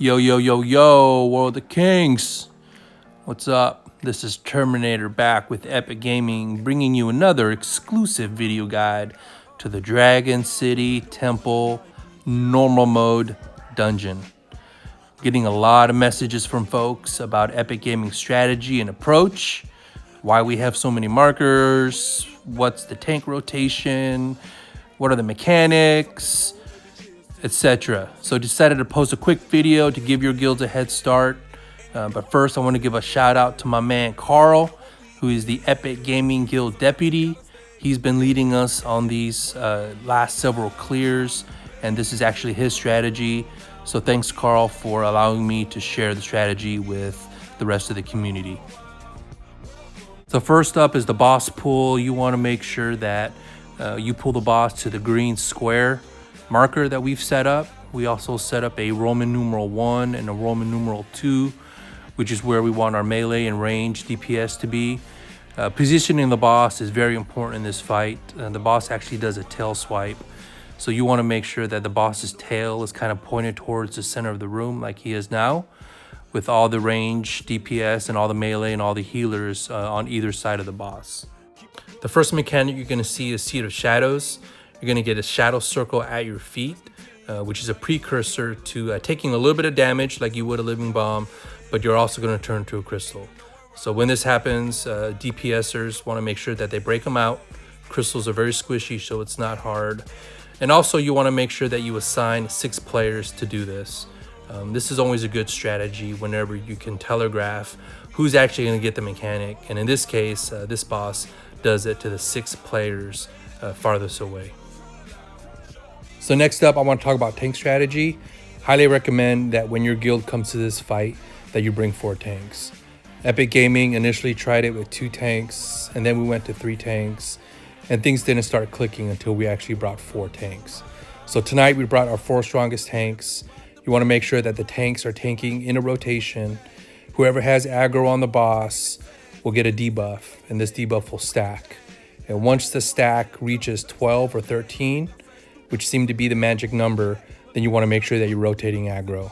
Yo, yo, yo, yo, World of Kings. What's up? This is Terminator back with Epic Gaming, bringing you another exclusive video guide to the Dragon City Temple Normal Mode Dungeon. Getting a lot of messages from folks about Epic Gaming strategy and approach, why we have so many markers, what's the tank rotation, what are the mechanics, etc. So I decided to post a quick video to give your guilds a head start. But first I want to give a shout out to my man Carl, who is the Epic Gaming Guild Deputy. He's been leading us on these last several clears, and this is actually his strategy. So thanks Carl for allowing me to share the strategy with the rest of the community. So first up is the boss pull. You want to make sure that you pull the boss to the green square marker that we've set up. We also set up a Roman numeral 1 and a Roman numeral 2, which is where we want our melee and range DPS to be. Positioning the boss is very important in this fight. The boss actually does a tail swipe, so you want to make sure that the boss's tail is kind of pointed towards the center of the room like he is now, with all the range DPS and all the melee and all the healers on either side of the boss. The first mechanic you're going to see is Seed of Shadows. You're going to get a shadow circle at your feet, which is a precursor to taking a little bit of damage like you would a living bomb, but you're also going to turn to a crystal. So when this happens, DPSers want to make sure that they break them out. Crystals are very squishy, so it's not hard. And also you want to make sure that you assign 6 players to do this. This is always a good strategy whenever you can telegraph who's actually going to get the mechanic. And in this case, this boss does it to the 6 players farthest away. So next up, I want to talk about tank strategy. Highly recommend that when your guild comes to this fight, that you bring 4 tanks. Epic Gaming initially tried it with 2 tanks, and then we went to 3 tanks, and things didn't start clicking until we actually brought 4 tanks. So tonight we brought our 4 strongest tanks. You want to make sure that the tanks are tanking in a rotation. Whoever has aggro on the boss will get a debuff, and this debuff will stack. And once the stack reaches 12 or 13, which seem to be the magic number, then you want to make sure that you're rotating aggro.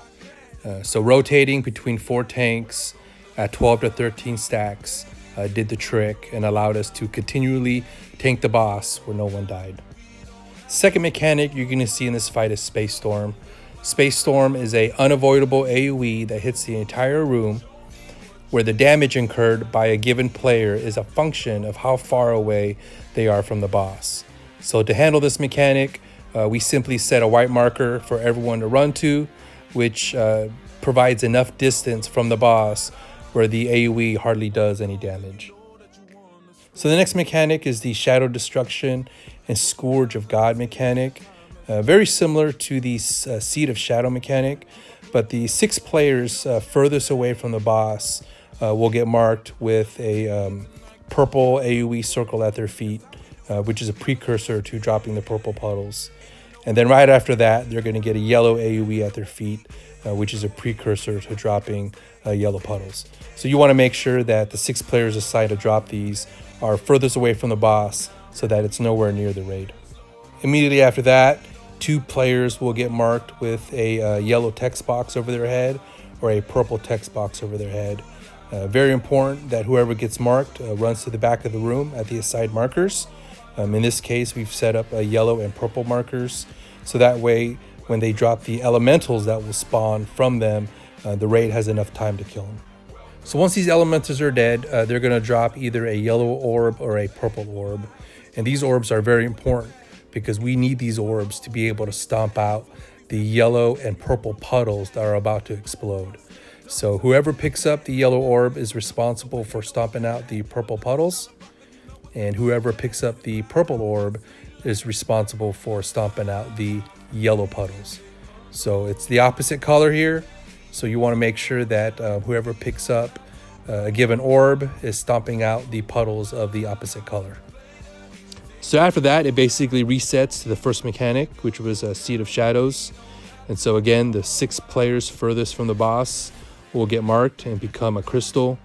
So rotating between 4 tanks at 12 to 13 stacks did the trick and allowed us to continually tank the boss where no one died. Second mechanic you're going to see in this fight is Space Storm. Space Storm is a unavoidable AoE that hits the entire room, where the damage incurred by a given player is a function of how far away they are from the boss. So to handle this mechanic, we simply set a white marker for everyone to run to, which provides enough distance from the boss where the AoE hardly does any damage. So the next mechanic is the Shadow Destruction and Scourge of God mechanic. Very similar to the Seed of Shadow mechanic, but the 6 players furthest away from the boss will get marked with a purple AoE circle at their feet, which is a precursor to dropping the purple puddles. And then right after that, they're going to get a yellow AoE at their feet, which is a precursor to dropping yellow puddles. So you want to make sure that the 6 players assigned to drop these are furthest away from the boss so that it's nowhere near the raid. Immediately after that, 2 players will get marked with a yellow text box over their head or a purple text box over their head. Very important that whoever gets marked runs to the back of the room at the assigned markers. In this case, we've set up yellow and purple markers, so that way when they drop the elementals that will spawn from them, the raid has enough time to kill them. So once these elementals are dead, they're going to drop either a yellow orb or a purple orb. And these orbs are very important because we need these orbs to be able to stomp out the yellow and purple puddles that are about to explode. So whoever picks up the yellow orb is responsible for stomping out the purple puddles, and whoever picks up the purple orb is responsible for stomping out the yellow puddles. So it's the opposite color here, so you want to make sure that whoever picks up a given orb is stomping out the puddles of the opposite color. So after that, it basically resets to the first mechanic, which was a Seed of Shadows. And so again, the 6 players furthest from the boss will get marked and become a crystal.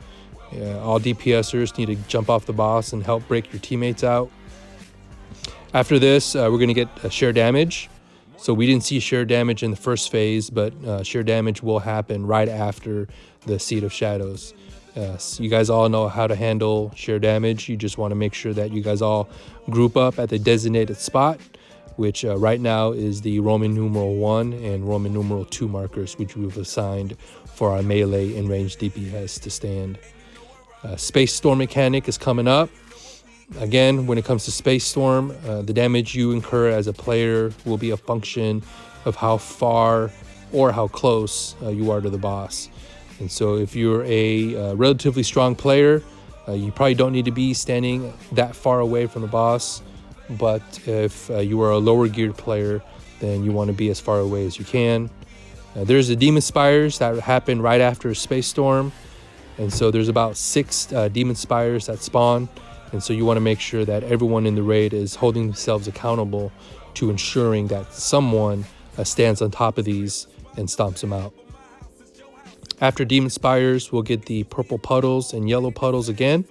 All DPSers need to jump off the boss and help break your teammates out. After this, we're going to get a share damage. So we didn't see sheer damage in the first phase, but sheer damage will happen right after the Seed of Shadows. So you guys all know how to handle sheer damage. You just want to make sure that you guys all group up at the designated spot, which right now is the Roman numeral 1 and Roman numeral 2 markers, which we've assigned for our melee and range DPS to stand. Space Storm mechanic is coming up. Again, when it comes to Space Storm, the damage you incur as a player will be a function of how far or how close you are to the boss. And so if you're a relatively strong player, you probably don't need to be standing that far away from the boss. But if you are a lower geared player, then you want to be as far away as you can. There's the Demon Spires that happen right after Space Storm. And so there's about 6 Demon Spires that spawn. And so you want to make sure that everyone in the raid is holding themselves accountable to ensuring that someone stands on top of these and stomps them out. After Demon Spires, we'll get the purple puddles and yellow puddles again.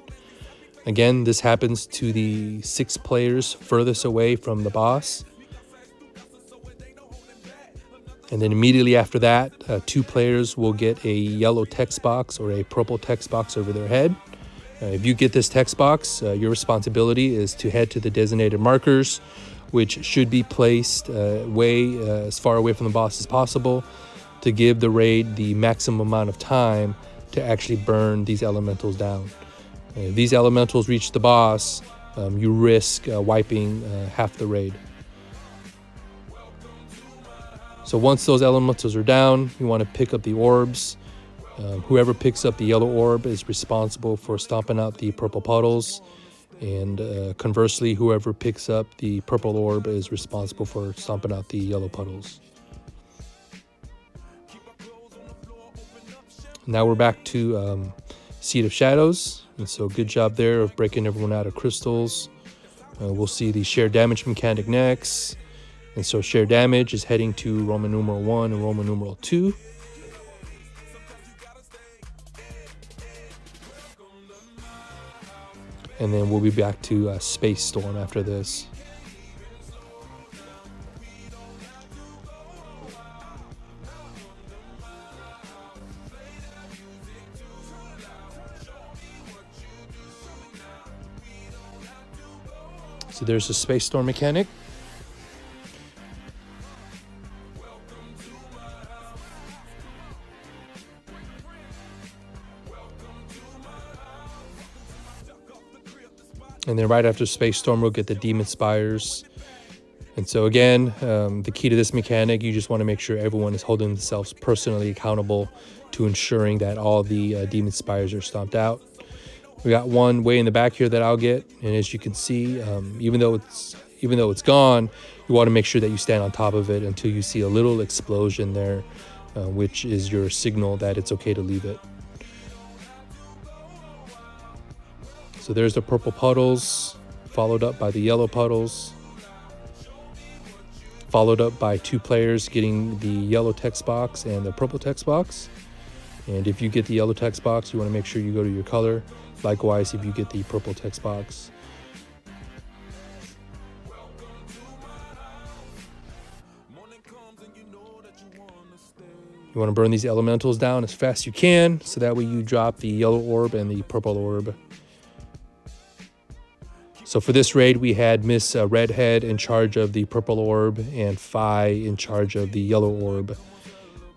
Again, this happens to the 6 players furthest away from the boss. And then immediately after that, 2 players will get a yellow text box or a purple text box over their head. If you get this text box, your responsibility is to head to the designated markers, which should be placed as far away from the boss as possible to give the raid the maximum amount of time to actually burn these elementals down. If these elementals reach the boss, you risk wiping half the raid. So once those elementals are down, you want to pick up the orbs. Whoever picks up the yellow orb is responsible for stomping out the purple puddles. And conversely, whoever picks up the purple orb is responsible for stomping out the yellow puddles. Now we're back to Seed of Shadows. And so good job there of breaking everyone out of crystals. We'll see the sheer damage mechanic next. And so sheer damage is heading to Roman numeral 1 and Roman numeral 2. And then we'll be back to Space Storm after this. So there's the Space Storm mechanic. And then right after Space Storm, we'll get the Demon Spires. And so again, the key to this mechanic, you just want to make sure everyone is holding themselves personally accountable to ensuring that all the Demon Spires are stomped out. We got one way in the back here that I'll get, and as you can see, even though it's gone, you want to make sure that you stand on top of it until you see a little explosion there, which is your signal that it's okay to leave it. So there's the purple puddles, followed up by the yellow puddles, followed up by 2 players getting the yellow text box and the purple text box. And if you get the yellow text box, you want to make sure you go to your color. Likewise, if you get the purple text box. You want to burn these elementals down as fast as you can, so that way you drop the yellow orb and the purple orb. So for this raid, we had Miss Redhead in charge of the purple orb and Fi in charge of the yellow orb.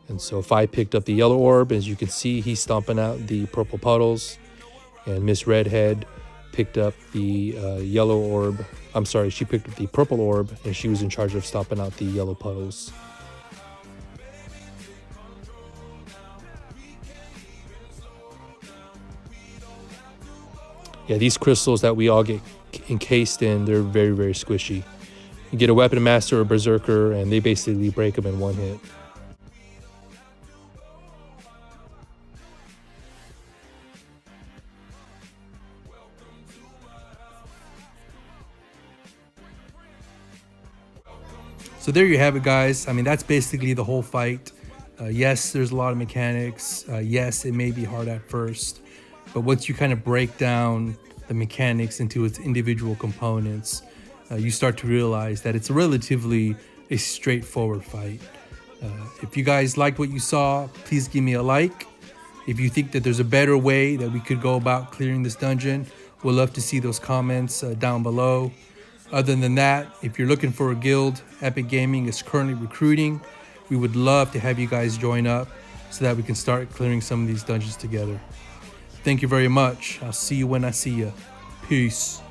And so Fi picked up the yellow orb. As you can see, he's stomping out the purple puddles. And Miss Redhead picked up the yellow orb. I'm sorry, she picked up the purple orb, and she was in charge of stomping out the yellow puddles. Yeah, these crystals that we all get encased in, they're very, very squishy. You get a Weapon Master or Berserker, and they basically break them in one hit. So there you have it, guys. I mean, that's basically the whole fight. Yes, there's a lot of mechanics. Yes, it may be hard at first. But once you kind of break down the mechanics into its individual components, you start to realize that it's a a straightforward fight. If you guys liked what you saw, please give me a like. If you think that there's a better way that we could go about clearing this dungeon, we'll love to see those comments down below. Other than that, if you're looking for a guild, Epic Gaming is currently recruiting. We would love to have you guys join up so that we can start clearing some of these dungeons together. Thank you very much. I'll see you when I see you. Peace.